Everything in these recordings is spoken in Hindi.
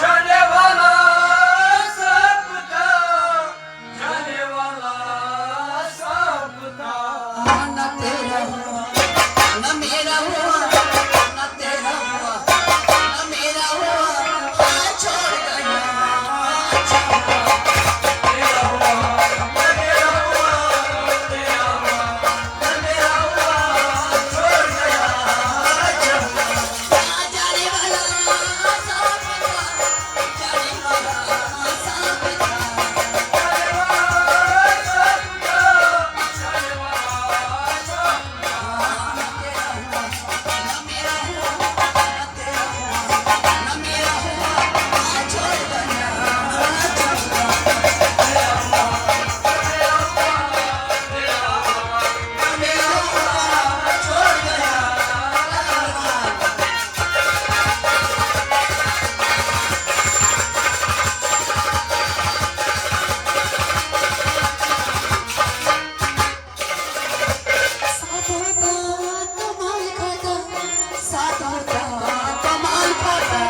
जाने वाला सब था, जाने वाला सब था। न तेरा हुआ न मेरा हुआ, न तेरा हुआ न मेरा हुआ, हाथ छोड़ गया। तेरा हुआ न मेरा हुआ, तेरा हुआ न मेरा हुआ, छोड़ गया चला। जाने वाला सब था, जाने वाला सब था। जाने वाला सब था, जाने वाला सब था। न तेरा हुआ न मेरा हुआ, न तेरा हुआ न मेरा हुआ, हाथ छोड़ गया। मेरा हुआ छोड़ गया। साथ होता कमाल खाता, साथ होता कमाल खाता।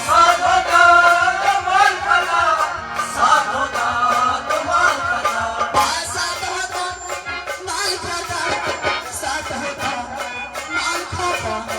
साथ होता कमाल खाता, साथ होता कमाल खाता। साथ होता माल खाता, साथ होता माल खाता।